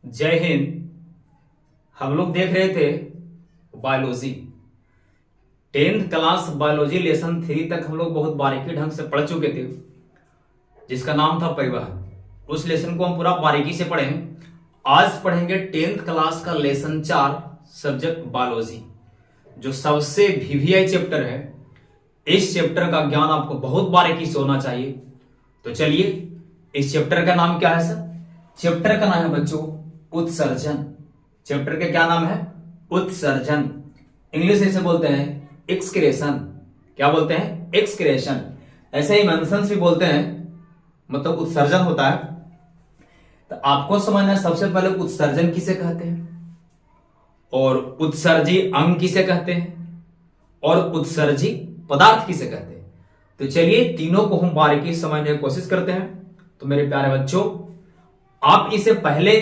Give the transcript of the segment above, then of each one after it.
जय हिंद। हम लोग देख रहे थे biology. 10th class biology lesson 3 तक हम लोग बहुत बारीकी ढंग से पढ़ चुके थे, जिसका नाम था परिवहन। उस लेसन को हम पूरा बारीकी से पढ़े। आज पढ़ेंगे 10th क्लास का लेसन 4 सब्जेक्ट बायोलॉजी, जो सबसे वीवीआई चैप्टर है। इस चैप्टर का ज्ञान आपको बहुत बारीकी से होना चाहिए। तो चलिए, इस चैप्टर का नाम क्या है सर? चैप्टर का नाम है बच्चों उत्सर्जन। चैप्टर का क्या नाम है? उत्सर्जन। इंग्लिश से बोलते हैं एक्सक्रेशन। क्या बोलते हैं? एक्सक्रेशन। ऐसे ही मेंशंस भी बोलते हैं, मतलब उत्सर्जन होता है। तो आपको समझना है सबसे पहले उत्सर्जन किसे कहते हैं, और उत्सर्जी अंग किसे कहते हैं, और उत्सर्जी पदार्थ किसे कहते हैं। तो चलिए, तीनों को हम बारीकी से समझने की कोशिश करते हैं। तो मेरे प्यारे बच्चों, आप इसे पहले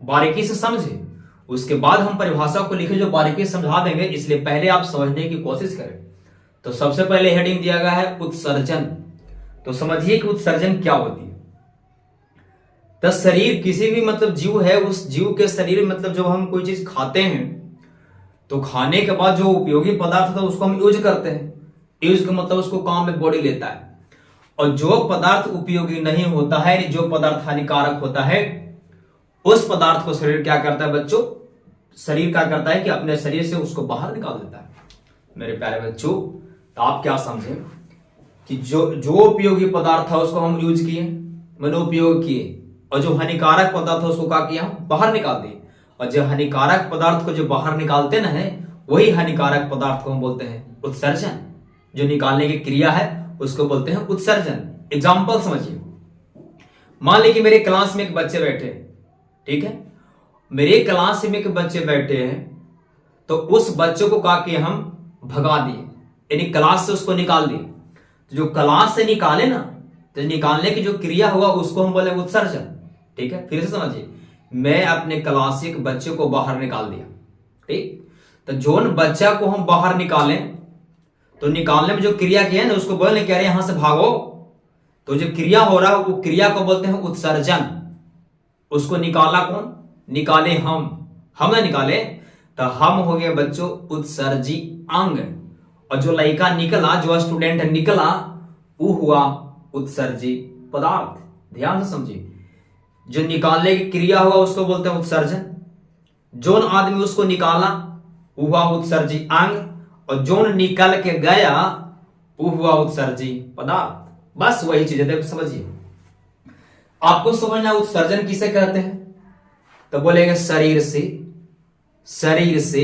बारीकी से समझे, उसके बाद हम परिभाषा को लिखे जो बारीकी से समझा देंगे, इसलिए पहले आप समझने की कोशिश करें। तो सबसे पहले हेडिंग दिया गया है उत्सर्जन। तो समझिए कि उत्सर्जन क्या होती है। तो शरीर किसी भी मतलब जीव है, उस जीव के शरीर मतलब जब हम कोई चीज खाते हैं तो खाने के बाद जो उपयोगी पदार्थ होता है उसको हम यूज करते हैं। यूज का मतलब उसको काम में बॉडी लेता है। और जो पदार्थ उपयोगी नहीं होता है, जो पदार्थ हानिकारक होता है, उस पदार्थ को शरीर क्या करता है बच्चों? शरीर क्या करता है कि अपने शरीर से उसको बाहर निकाल देता है। मेरे प्यारे बच्चों, तो आप क्या समझे कि जो उपयोगी पदार्थ था उसको हम यूज किए, मैंने उपयोग किए, और जो हानिकारक पदार्थ है उसको क्या किया? हम बाहर निकाल दिए। और जो हानिकारक पदार्थ को जो बाहर निकालते ना है, वही हानिकारक पदार्थ को हम बोलते हैं उत्सर्जन। जो निकालने की क्रिया है उसको बोलते हैं उत्सर्जन। एग्जाम्पल समझिए। मान लीजिए मेरे क्लास में एक बच्चे बैठे हैं, ठीक है? मेरे क्लास में एक बच्चे बैठे हैं, तो उस बच्चे को कहा कि हम भगा दिए, यानी क्लास से उसको निकाल दिए। तो जो क्लास से निकाले ना, तो निकालने की जो क्रिया हुआ उसको हम बोले उत्सर्जन। ठीक है, फिर से समझिए। मैं अपने क्लास से एक बच्चे को बाहर निकाल दिया, ठीक? तो जो बच्चा को हम बाहर निकालें, तो निकालने में जो क्रिया की है ना, उसको बोलने कह रहे यहां से भागो। तो जो क्रिया हो रहा है वो क्रिया को बोलते हैं उत्सर्जन। उसको निकाला कौन? निकाले हम ना निकाले। तो हम हो गए बच्चों उत्सर्जी अंग, और जो लड़का निकला, जो स्टूडेंट निकला, वो हुआ उत्सर्जी पदार्थ। ध्यान से समझिए। जो निकालने की क्रिया हुआ उसको बोलते हैं उत्सर्जन। जो आदमी उसको निकाला वो हुआ उत्सर्जी अंग, और जो निकल के गया वो हुआ उत्सर्जी पदार्थ। बस वही चीज है, देखो समझिए। आपको समझना उत्सर्जन किसे कहते हैं? तो बोलेंगे शरीर से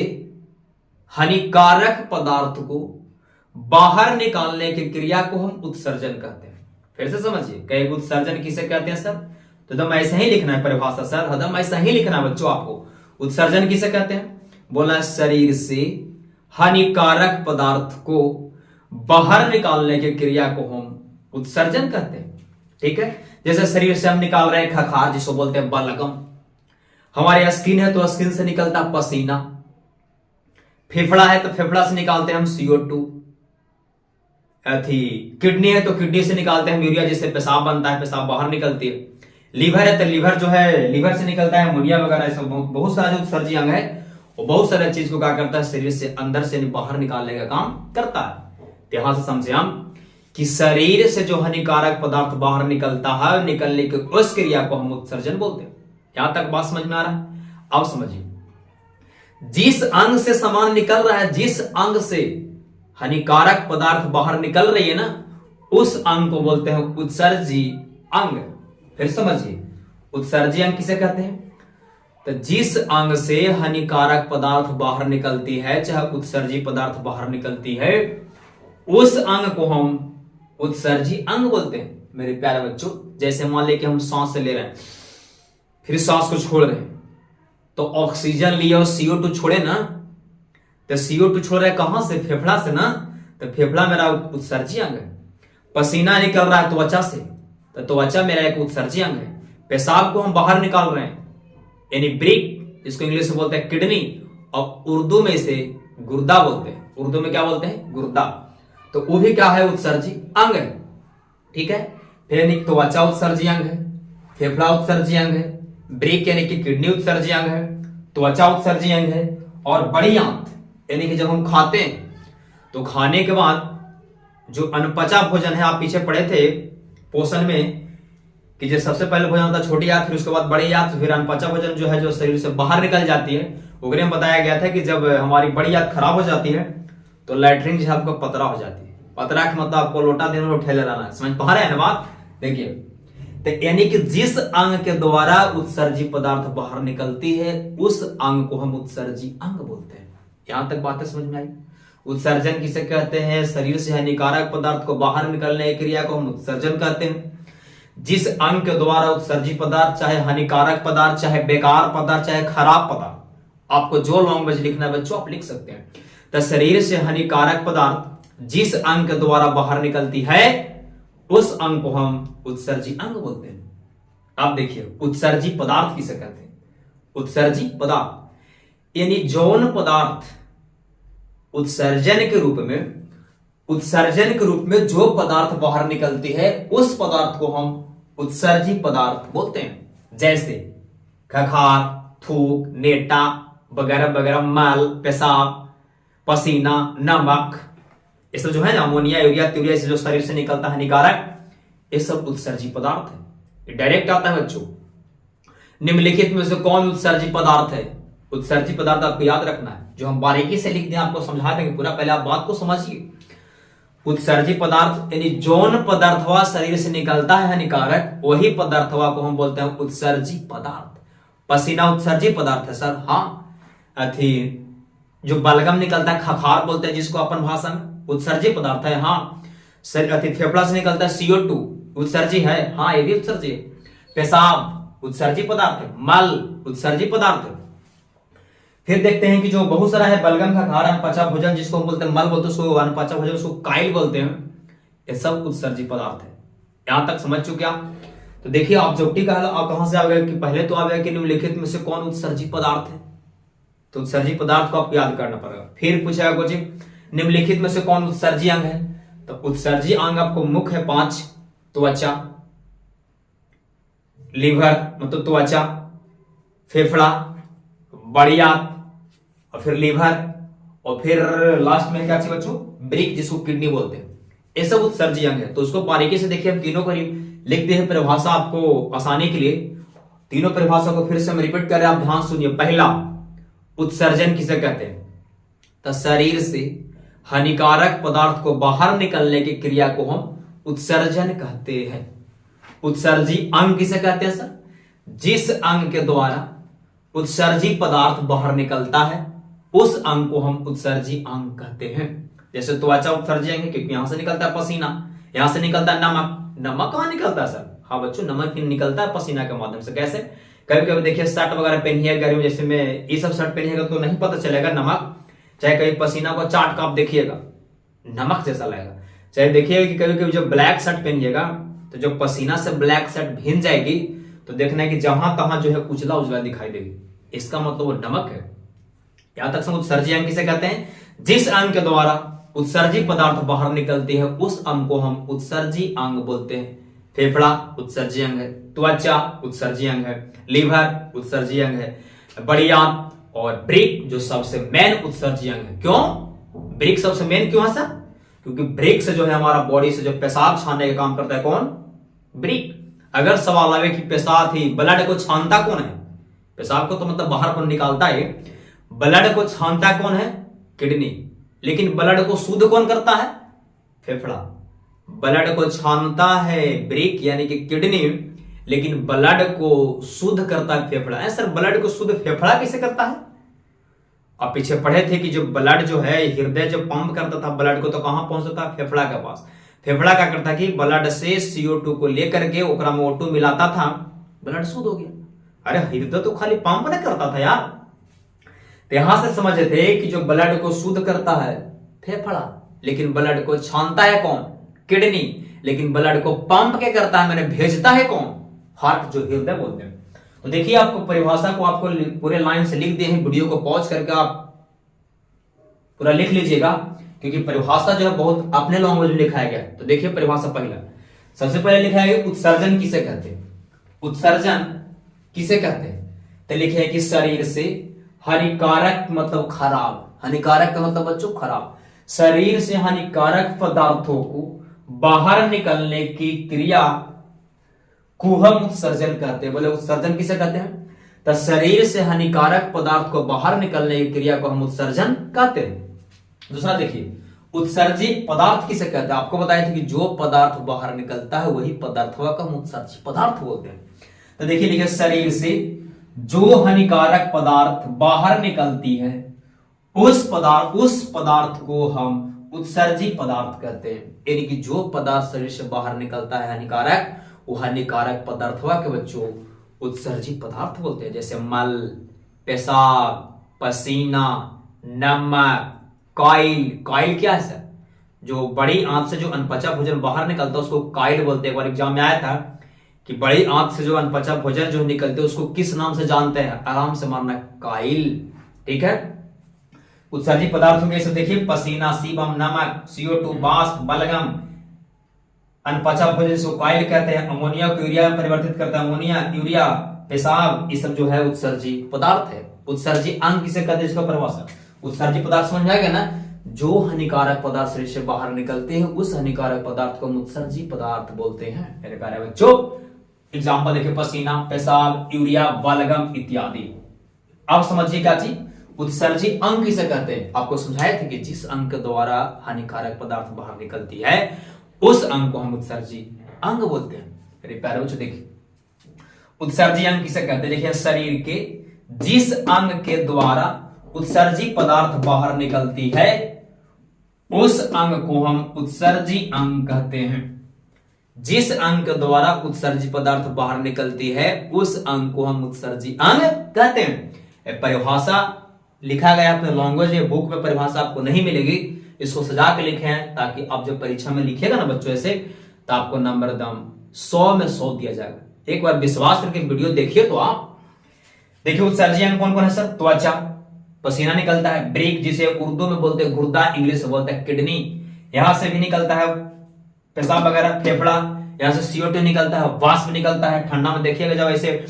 हानिकारक पदार्थ को बाहर निकालने की क्रिया को हम उत्सर्जन कहते हैं। फिर से समझिए, कई उत्सर्जन किसे कहते हैं सर? तो एकदम ऐसा ही लिखना है परिभाषा सर, एकदम ऐसा ही लिखना है बच्चों आपको। उत्सर्जन किसे कहते हैं? बोला शरीर से हानिकारक पदार्थ को बाहर निकालने की क्रिया को हम उत्सर्जन कहते हैं। ठीक है, जैसे शरीर से हम निकाल रहे हैं खखार, जिसको बोलते हैं बलगम। हमारे स्किन है तो स्किन से निकलता पसीना। फेफड़ा है तो फेफड़ा से निकालते हैं हम CO2। किडनी है तो किडनी से निकालते हैं यूरिया, जिससे पेशाब बनता है, पेशाब बाहर निकलती है। लीवर है तो लीवर जो है, लीवर से निकलता है अमोनिया वगैरह। सब बहुत सारा जो उत्सर्जी अंग है वो बहुत सारे चीज को क्या करता है? शरीर से अंदर से बाहर निकालने का काम करता है। यहां से समझे हम कि शरीर से जो हानिकारक पदार्थ बाहर निकलता है, निकलने की उस क्रिया को हम उत्सर्जन बोलते हैं। यहां तक बात समझ में आ रहा है? अब समझिए, जिस अंग से सामान निकल रहा है, जिस अंग से हानिकारक पदार्थ बाहर निकल रही है ना, उस अंग को बोलते हैं उत्सर्जी अंग। फिर समझिए, उत्सर्जी अंग किसे कहते हैं? तो जिस अंग से हानिकारक पदार्थ बाहर निकलती है, चाहे उत्सर्जी पदार्थ बाहर निकलती है, उस अंग को हम उत्सर्जी अंग बोलते हैं। मेरे प्यारे बच्चों, जैसे मान लें कि हम सांस ले रहे हैं, फिर सांस को छोड़ रहे हैं, तो ऑक्सीजन लिए और CO2 छोड़े ना, तो CO2 छोड़ रहे कहां से? फेफड़ा से ना। तो फेफड़ा मेरा उत्सर्जी अंग है। पसीना निकल रहा है त्वचा से, तो त्वचा मेरा एक उत्सर्जी अंग है। पेशाब को हम बाहर निकाल रहे हैं, यानी ब्रेक, जिसको इंग्लिश में बोलते हैं किडनी, और उर्दू में इसे गुर्दा बोलते हैं। उर्दू में क्या बोलते हैं? गुर्दा। तो वो भी क्या है? उत्सर्जी अंग है। ठीक है, फिर त्वचा उत्सर्जी अंग है, फेफड़ा उत्सर्जी अंग है, ब्रेक यानी कि किडनी उत्सर्जी अंग है, त्वचा उत्सर्जी अंग है, और बड़ी आंत यानी कि जब हम खाते हैं तो खाने के बाद जो अनपचा भोजन है, आप पीछे पढ़े थे पोषण में कि जो सबसे पहले भोजन होता है छोटी आंत, फिर उसके बाद बड़ी आंत, फिर अनपचा भोजन जो है जो शरीर से बाहर निकल जाती है। उगरे में बताया गया था कि जब हमारी बड़ी आंत खराब हो जाती है तो लैट्रिन जो है आपको पतरा हो जाती है। पतरा के मतलब आपको लोटा दिन में उठेले रहना है, समझ पा रहे हैं ना बात? देखिए, तो यानी कि जिस अंग के द्वारा उत्सर्जी पदार्थ बाहर निकलती है उस अंग को हम उत्सर्जी अंग बोलते हैं। यहां तक बातें समझ में आई? उत्सर्जन किसे कहते हैं? शरीर से हानिकारक पदार्थ को बाहर निकलने की क्रिया को हम उत्सर्जन कहते हैं। जिस अंग के द्वारा उत्सर्जी पदार्थ, चाहे हानिकारक पदार्थ, चाहे बेकार पदार्थ, चाहे खराब पदार्थ, आपको जो लैंग्वेज लिखना है बच्चों आप लिख सकते हैं। तो शरीर से हानिकारक पदार्थ जिस अंग के द्वारा बाहर निकलती है उस अंग को हम उत्सर्जी अंग बोलते हैं। आप देखिए, उत्सर्जी पदार्थ किसे कहते हैं? उत्सर्जी पदार्थ यानी जौन पदार्थ उत्सर्जन के रूप में जो पदार्थ बाहर निकलती है उस पदार्थ को हम उत्सर्जी पदार्थ बोलते हैं। जैसे खखार, थूक, नेटा वगैरह वगैरह, मल, पेशाब, पसीना, नमक, ये सब जो है ना, अमोनिया, यूरिया, त्यूरिया से जो शरीर से निकलता है हानिकारक, ये सब उत्सर्जी पदार्थ है। ये डायरेक्ट आता है बच्चों। निम्नलिखित में से कौन उत्सर्जी पदार्थ है? उत्सर्जी पदार्थ आपको याद रखना है, जो हम बारीकी से लिख दें आपको समझा देंगे पूरा, पहले आप बात को समझिए। उत्सर्जी पदार्थ यानी जौन पदार्थवा शरीर से निकलता है हानिकारक, वही पदार्थवा को हम बोलते हैं उत्सर्जी पदार्थ। पसीना उत्सर्जी पदार्थ है सर, हाँ। अथी जो बलगम निकलता है, खखार बोलते हैं जिसको अपन भाषा में, उत्सर्जी पदार्थ है, हाँ। अति फेफड़ा से निकलता है CO2, उत्सर्जी है, हाँ ये भी उत्सर्जी है। पेशाब उत्सर्जी पदार्थ है, मल उत्सर्जी पदार्थ है। फिर देखते हैं कि जो बहुत सारा है, बलगम, खखार, अनपचा भोजन जिसको हम बोलते हैं मल बोलते हैं, उसको अनपचा भोजन उसको काइल बोलते हैं, ये सब उत्सर्जी पदार्थ है। यहां तक समझ चुके आप? तो देखिए ऑब्जेक्टिव का कहां से आ गया कि पहले तो आ गया कि निम्नलिखित में से कौन उत्सर्जी पदार्थ है, तो उत्सर्जी पदार्थ को आपको याद करना पड़ेगा। फिर पूछा कुछ निम्नलिखित में से कौन उत्सर्जी अंग है, तो उत्सर्जी अंग आपको मुख्य है 5, त्वचा, लीवर मतलब त्वचा, फेफड़ा, बड़ी आंत, और फिर लीवर, और फिर लास्ट में क्या चाहिए बच्चों? ब्रिक, जिसको किडनी बोलते हैं। ये सब उत्सर्जी अंग है। तो उसको बारीकी से देखिए, हम तीनों को लिखते हैं परिभाषा आपको आसानी के लिए। तीनों परिभाषा को फिर से हम रिपीट कर रहे हैं, आप ध्यान सुनिए। पहला, उत्सर्जन किसे कहते हैं? तो शरीर से हानिकारक पदार्थ को बाहर निकलने की क्रिया को हम उत्सर्जन कहते हैं। उत्सर्जी अंग किसे कहते हैं सर? जिस अंग के द्वारा उत्सर्जी पदार्थ बाहर निकलता है उस अंग को हम उत्सर्जी अंग कहते हैं। जैसे त्वचा उत्सर्जी अंग है क्योंकि यहां से निकलता है पसीना, यहां से निकलता है नमक। नमक कहां निकलता है सर? हाँ बच्चों, नमक निकलता है पसीना के माध्यम से। कैसे? कभी कभी देखिए शर्ट वगैरह पहनिए गर्मी, जैसे में ये सब शर्ट पहनिएगा तो नहीं पता चलेगा नमक, चाहे कभी पसीना को चाट का आप देखिएगा नमक जैसा लगेगा। चाहे देखिएगा कि कभी कभी जो ब्लैक शर्ट पहनिएगा तो जो पसीना से ब्लैक शर्ट भींग जाएगी तो देखना है कि जहां तहां जो है उजला उजला दिखाई देगी, इसका मतलब वो नमक है। यहां तक उत्सर्जी अंग किसे कहते हैं? जिस अंग के द्वारा उत्सर्जी पदार्थ बाहर निकलती है उस अंग को हम उत्सर्जी अंग बोलते हैं। फेफड़ा उत्सर्जी अंग है, त्वचा उत्सर्जी अंग है, लीवर उत्सर्जी अंग है, बड़ी आंत और ब्रेक जो सबसे मेन उत्सर्जी अंग है। क्यों ब्रेक सबसे मेन क्यों है सर? क्योंकि ब्रेक से जो है हमारा बॉडी से जो पेशाब छानने का काम करता है कौन? ब्रेक। अगर सवाल आवे कि पेशाब ही ब्लड को छानता कौन है? पेशाब को तो मतलब बाहर पर निकालता है, ब्लड को छानता कौन है? किडनी। लेकिन ब्लड को शुद्ध कौन करता है? फेफड़ा। ब्लड को छानता है ब्रेक यानी कि किडनी, लेकिन ब्लड को शुद्ध करता है फेफड़ा। है सर, ब्लड को शुद्ध फेफड़ा कैसे करता है? आप पीछे पढ़े थे कि जो ब्लड जो है हृदय जो पंप करता था ब्लड को तो कहां पहुंचता था? फेफड़ा के पास। फेफड़ा क्या करता कि ब्लड से CO2 को लेकर के ओकरा में O2 मिलाता था, ब्लड शुद्ध हो गया। अरे हृदय तो खाली पंप नहीं करता था यार। तो यहां से समझे थे कि जो ब्लड को शुद्ध करता है फेफड़ा, लेकिन ब्लड को छानता है कौन? किडनी। लेकिन ब्लड को पंप क्या करता है, मैंने भेजता है कौन? हार्ट, जो हृदय बोलते हैं। तो देखिए आपको परिभाषा को आपको पूरे लाइन से लिख दिए हैं, वीडियो को पॉज करके आप पूरा लिख लीजिएगा क्योंकि परिभाषा जो है बहुत अपने लैंग्वेज में लिखाया गया है। तो देखिए परिभाषा, पहला सबसे पहले लिखा है उत्सर्जन किसे कहते हैं? उत्सर्जन किसे कहते हैं? तो लिखे कि शरीर से हानिकारक मतलब खराब, हानिकारक का मतलब बच्चों खराब, शरीर से हानिकारक पदार्थों को बाहर निकलने की क्रिया को हम उत्सर्जन कहते हैं। बोले उत्सर्जन किसे कहते हैं? तो शरीर से हानिकारक पदार्थ को बाहर निकलने की क्रिया को हम उत्सर्जन कहते हैं। दूसरा देखिए, उत्सर्जित पदार्थ किसे कहते हैं? आपको बताया था कि जो पदार्थ बाहर निकलता है वही पदार्थ को हम उत्सर्जित पदार्थ बोलते हैं। तो देखिए लिखे, शरीर से जो हानिकारक पदार्थ बाहर निकलती है उस पदार्थ को हम उत्सर्जित पदार्थ कहते हैं। यानी कि जो पदार्थ शरीर से बाहर निकलता है हानिकारक, वो हानिकारक पदार्थ के बच्चों उत्सर्जित पदार्थ बोलते हैं। जैसे मल, पेशाब, पसीना, नमक, काइल। काइल क्या है सर? जो बड़ी आंत से जो अनपचा भोजन बाहर निकलता है उसको काइल बोलते हैं। एक बार एग्जाम में आया था कि बड़ी आंत से जो अनपचा भोजन जो निकलते हैं उसको किस नाम से जानते हैं? आराम से मारना, काइल। ठीक है। उत्सर्जित पदार्थों के देखिए, पसीना, सीबम, नमक, CO2, बाष्प, बलगम, अनपचा भोजन जिसको काइल कहते हैं। अमोनिया को यूरिया में परिवर्तित करता है, अमोनिया, यूरिया, पेशाब, ये सब जो है उत्सर्जित पदार्थ है। उत्सर्जित अंग किसे कहते हैं? इसका परिभाषा उत्सर्जित पदार्थ समझ आएगा ना? जो हानिकारक पदार्थ शरीर से बाहर निकलते हैं उस हानिकारक पदार्थ को हम उत्सर्जित पदार्थ बोलते हैं। मेरे प्यारे बच्चों, एग्जाम्पल देखिए, पसीना, पेशाब, यूरिया, बलगम इत्यादि। अब समझिए क्या चीज उत्सर्जित अंग किसे कहते हैं? आपको समझाया था कि जिस अंग के द्वारा हानिकारक पदार्थ बाहर निकलती है उस अंग को हम उत्सर्जित अंग बोलते हैं। मेरे प्यारे बच्चों देखिए, उत्सर्जित अंग किसे कहते हैं? देखिए, शरीर के जिस अंग के द्वारा उत्सर्जित पदार्थ बाहर निकलती है उस अंग को हम उत्सर्जित अंग कहते हैं। जिस अंग के द्वारा उत्सर्जित पदार्थ बाहर निकलती है उस अंग को हम उत्सर्जित अंग कहते हैं। परिभाषा लिखा गया अपने लैंग्वेज में, बुक में परिभाषा आपको नहीं मिलेगी, इसको सजा के लिखे हैं ताकि आप जब परीक्षा में लिखेगा ना बच्चों ऐसे, तो आपको नंबर दम 100 में 100 दिया जाएगा। एक बार विश्वास करके वीडियो देखिए तो आप देखिए। उत्सर्जित अंग कौन कौन है सर? त्वचा, पसीना निकलता है, ब्रेक जिसे उर्दू में बोलते हैं गुर्दा, इंग्लिश में बोलते हैं किडनी, यहां से भी निकलता है पेशाब वगैरह, फेफड़ा, यहां से CO2 निकलता है, वाष्प निकलता है। ठंडा में देखिएगा जब ऐसे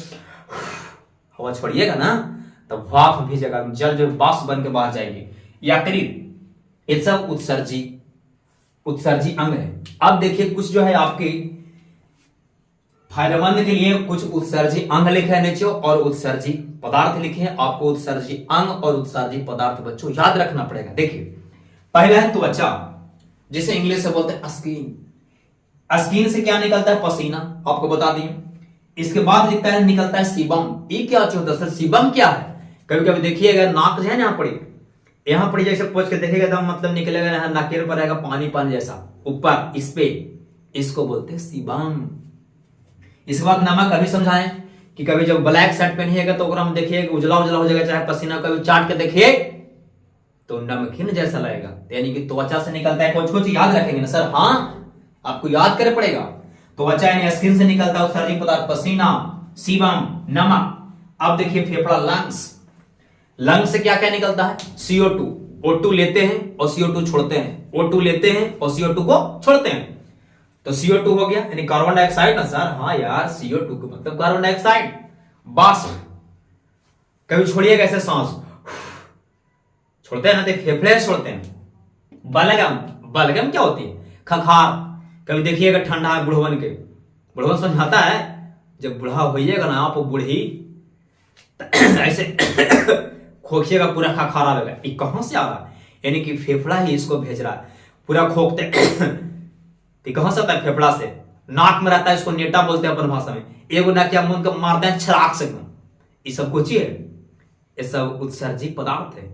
हवा छोड़िएगा ना तो वाष्प भेजेगा, जल जो वाष्प बन के बाहर जाएगी। यकृत, ये सब उत्सर्जित अंग है। अब देखिए कुछ जो है आपके फायदेमंद के लिए कुछ उत्सर्जित अंग लिखे हैं नीचे और उत्सर्जित पदार्थ लिखे हैं। आपको उत्सर्जित अंग और उत्सर्जित पदार्थ बच्चों याद रखना पड़ेगा। देखिए, पहला है त्वचा, जिसे इंग्लिश से बोलते हैं स्किन। स्किन से क्या निकलता है? पसीना, आपको बता दिए। इसके बाद निकलता है सीबम। ये क्या होता है सर? सीबम क्या है? कभी कभी देखिएगा नाक जो है ना यहाँ पड़ी जैसे पोछ के देखिएगा एकदम मतलब निकलेगा यहाँ नाकेर पर रहेगा पानी पानी जैसा ऊपर, इस पे, इसको बोलते हैं सीबम। इसके बाद नमक अभी समझाएं कि कभी जब ब्लैक शर्ट पहनिएगा तो हम देखिएगा उजला उजला हो जाएगा, चाहे पसीना कभी चाट के देखिए तो नमकीन जैसा लगेगा। यानी कि त्वचा से निकलता है। कुछ कुछ याद रखेंगे ना सर? हाँ, आपको याद करना पड़ेगा। त्वचा यानी स्किन से निकलता है उत्सर्जित पदार्थ, पसीना, सीबम, नमक। अब देखिए फेफड़ा, लंग्स। लंग्स से क्या क्या निकलता है? CO2, O2 लेते हैं और CO2 छोड़ते हैं, O2 लेते हैं और CO2 को छोड़ते हैं। तो CO2 हो गया यानी कार्बन डाइऑक्साइड ना सर? हाँ यार, CO2 का मतलब कार्बन डाइऑक्साइड। बाष्प, कभी छोड़िएगा ऐसे सांस छोड़ते हैं ना, देखिए फेफड़े छोड़ते हैं। बलगम, बलगम क्या होती है? खखार, कभी देखिएगा ठंडा है बुढ़वन के, बुढ़वन समझाता है जब बूढ़ा होइएगा ना आप बूढ़ी ऐसे खोखिएगा पूरा खखारा लगा, ये कहां से आ रहा है? यानी कि फेफड़ा ही इसको भेज रहा है, पूरा खोखते कहां से आता है? फेफड़ा से। नाक में रहता है, इसको नेटा बोलते हैं अपन भाषा में। एगो नाकिया मुंह को मारते हैं छराक से। ये सब कुछ ही है, ये सब उत्सर्जित पदार्थ है।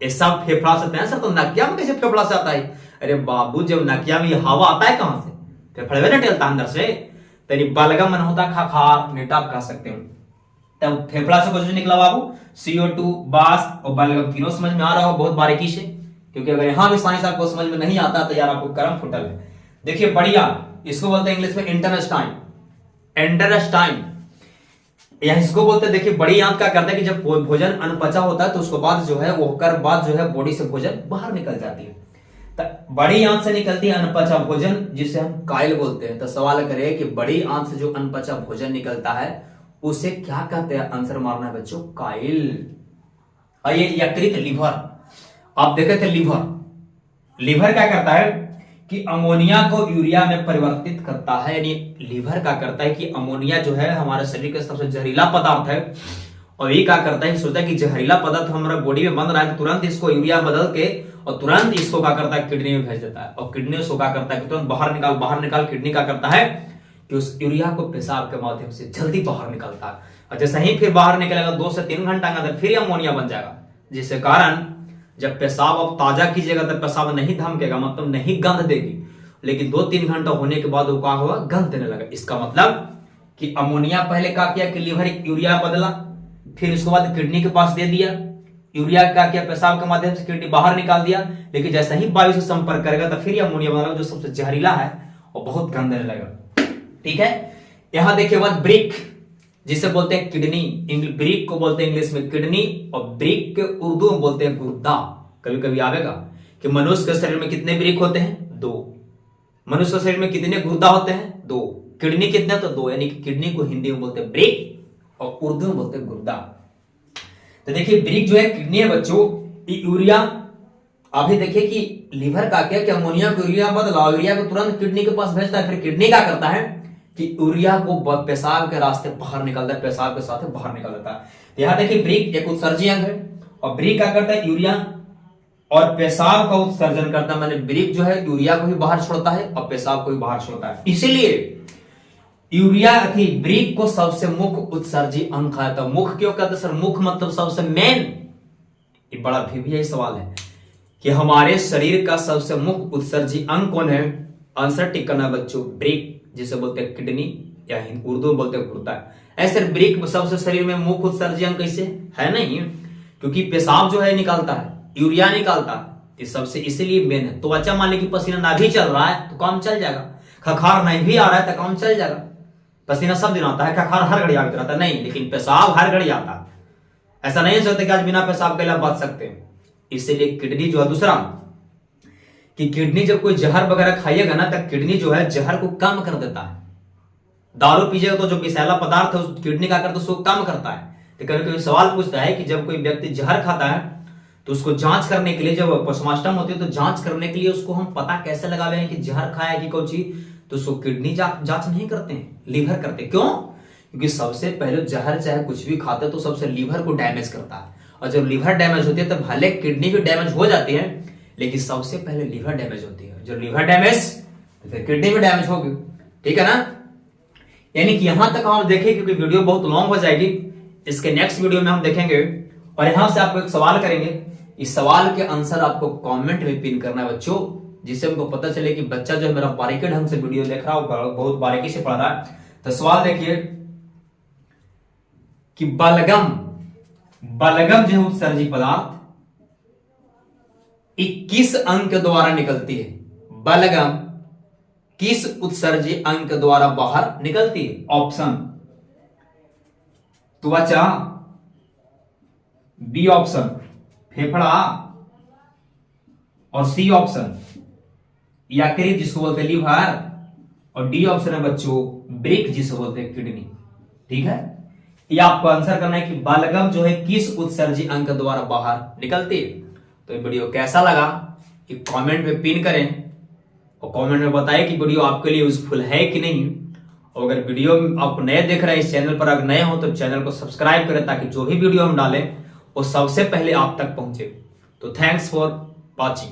ये सब फेफड़ा से आते हैं सर, तो नाकिया में कैसे फेफड़ा से आता है? अरे बाबू, जब नाकिया में हवा आता है कहां से? फेफड़े में ना टेलता अंदर से। तेरी बलगम मन होता खखार, नेटा कह सकते हो। तब फेफड़ा से कुछ निकला बाबू, CO2, बाष्प और बलगम, तीनों समझ में आ रहा हो बहुत बारीकी से, क्योंकि अगर यहां भी साइंस आपको समझ में नहीं आता तो यार आपको कर्म फुटल है। देखिए बढ़िया, इसको बोलते हैं इंग्लिश में इंटेस्टाइन। इंटेस्टाइन यह इसको बोलते हैं। देखिए बड़ी आंत क्या करता है कि जब भोजन अनपचा होता है तो उसके बाद जो है वो होकर बाद जो है बॉडी से भोजन बाहर निकल जाती है। तो बड़ी आंत से निकलती है अनपचा भोजन, जिसे हम काइल बोलते हैं। तो सवाल करें कि बड़ी आंत से जो अनपचा भोजन निकलता है उसे क्या कहते हैं? आंसर मारना है बच्चों, काइल। और ये यकृत, लिवर, आप देखे थे लिवर क्या करता है कि अमोनिया को यूरिया में परिवर्तित करता है। यानी लीवर क्या करता है कि अमोनिया जो है हमारे शरीर का सबसे जहरीला पदार्थ है, और ये क्या करता है, सोचता है कि जहरीला पदार्थ हमारे बॉडी में बन रहा है, तो तुरंत इसको यूरिया बदल के और तुरंत इसको क्या करता है, किडनी में भेज देता है। और किडनी उसको क्या करता है कि तुरंत बाहर निकाल। किडनी क्या करता है कि उस यूरिया को पेशाब के माध्यम से जल्दी बाहर निकालता है, और जैसे ही फिर बाहर निकलेगा 2 से 3 घंटा के अंदर फिर अमोनिया बन जाएगा, जिसके कारण जब पेशाब आप ताजा कीजिएगा तो पेशाब नहीं धमकेगा, मतलब नहीं गंध देगी, लेकिन 2-3 घंटा होने के बाद वो क्या हुआ, गंध देने लगा। इसका मतलब कि अमोनिया पहले क्या किया कि लीवर यूरिया बदला, फिर उसके बाद किडनी के पास दे दिया, यूरिया क्या किया, पेशाब के माध्यम से किडनी बाहर निकाल दिया, लेकिन जैसे ही वायु से संपर्क करेगा तो फिर अमोनिया बनेगा जो सबसे जहरीला है और बहुत गंध देने लगेगा। ठीक है, यहां देखिए बात ब्रिक, जिसे बोलते हैं किडनी, ब्रिक को बोलते हैं इंग्लिश में किडनी, और ब्रिक के उर्दू में बोलते हैं गुर्दा। कभी कभी आवेगा कि मनुष्य के शरीर में कितने ब्रिक होते हैं? 2। मनुष्य के शरीर में कितने गुर्दा होते हैं? 2। किडनी कितने? तो 2। यानी कि किडनी को हिंदी में बोलते हैं ब्रिक और उर्दू में बोलते हैं गुर्दा। तो देखिए ब्रिक जो है किडनी है बच्चों, यूरिया, अभी देखिए कि लीवर का क्या कि अमोनिया को यूरिया बदला, यूरिया को तुरंत किडनी के पास भेजता है, फिर किडनी क्या करता है कि यूरिया को पेशाब के रास्ते बाहर निकालता है, पेशाब के साथ बाहर निकाल देता है। यहां देखिए ब्रिक एक उत्सर्जी अंग है, और ब्रिक क्या करता है, यूरिया और पेशाब का उत्सर्जन करता है। मैंने ब्रिक जो है यूरिया को भी बाहर छोड़ता है और पेशाब को भी बाहर छोड़ता है, इसीलिए ब्रिक को सबसे मुख्य उत्सर्जी अंग कहा था। मुख्य क्यों कहते सर? मुख्य मतलब सबसे मेन। ये बड़ा भी सवाल है कि हमारे शरीर का सबसे मुख्य उत्सर्जी अंग कौन है? आंसर टिक करना बच्चों, ब्रिक, जिसे बोलते हैं किडनी या उर्दू में बोलते हैं गुर्दा। ऐसे ब्रिक सबसे शरीर में मुख्य उत्सर्जी अंग कैसे है? नहीं, क्योंकि पेशाब जो है निकालता है, यूरिया निकालता है, ये सबसे इसीलिए मेन है। तो अच्छा मान ली कि पसीना ना भी चल रहा है तो काम चल जाएगा, खखार नहीं भी आ रहा है तो काम चल जाएगा। पसीना सब दिन आता है, खखार हर घड़ी आता रहता है नहीं, लेकिन पेशाब हर घड़ी आता है। ऐसा नहीं हो सकता कि आज बिना पेशाब के बच सकते हैं। इसीलिए किडनी जो है, दूसरा कि किडनी जब कोई जहर वगैरह खाइएगा ना तो किडनी जो है जहर को कम कर देता है। दारू पीजिएगा तो जो विषैला पदार्थ है उस किडनी का करता है उसको कम करता है। तो कभी कभी सवाल पूछता है कि जब कोई व्यक्ति जहर खाता है तो उसको जांच करने के लिए, जब पोस्टमार्टम होती है तो जांच करने के लिए उसको हम पता कैसे लगावे कि जहर खाया कि कोई चीज, तो उसको किडनी जांच नहीं करते हैं, लीवर करते। क्यों? क्योंकि सबसे पहले जहर चाहे कुछ भी खाते तो सबसे लीवर को डैमेज करता है, और जब लीवर डैमेज होती है तो भले किडनी भी डैमेज हो जाती है, लेकिन सबसे पहले लीवर डैमेज होती है। जब लीवर डैमेज तो फिर किडनी भी डैमेज होगी। ठीक है ना? यानी कि यहां तक हम देखें, क्योंकि वीडियो बहुत लॉन्ग हो जाएगी, इसके नेक्स्ट वीडियो में हम देखेंगे। और यहां से आपको एक सवाल करेंगे, इस सवाल के आंसर आपको कमेंट में पिन करना है बच्चों, जिससे हमको पता चले कि बच्चा जो है मेरा बारीकी ढंग से वीडियो देख रहा है, बहुत बारीकी से पढ़ रहा है। तो सवाल देखिए कि बलगम जो उत्सर्जी पदार्थ 21 अंक के द्वारा निकलती है। बलगम किस उत्सर्जी अंग के द्वारा बाहर निकलती है? ऑप्शन त्वचा, बी ऑप्शन फेफड़ा, और सी ऑप्शन यकृत जिसको बोलते हैं लीवर, और डी ऑप्शन है बच्चों ब्रिक जिसको बोलते हैं किडनी। ठीक है, ये आपको आंसर करना है कि बलगम जो है किस उत्सर्जी अंग के द्वारा बाहर निकलती है। तो ये वीडियो कैसा लगा कि कमेंट में पिन करें और कमेंट में बताएं कि वीडियो आपके लिए यूजफुल है कि नहीं। और अगर वीडियो आप नए देख रहे हैं इस चैनल पर, अगर नए हो तो चैनल को सब्सक्राइब करें ताकि जो भी वीडियो हम डालें वो सबसे पहले आप तक पहुंचे। तो थैंक्स फॉर वॉचिंग।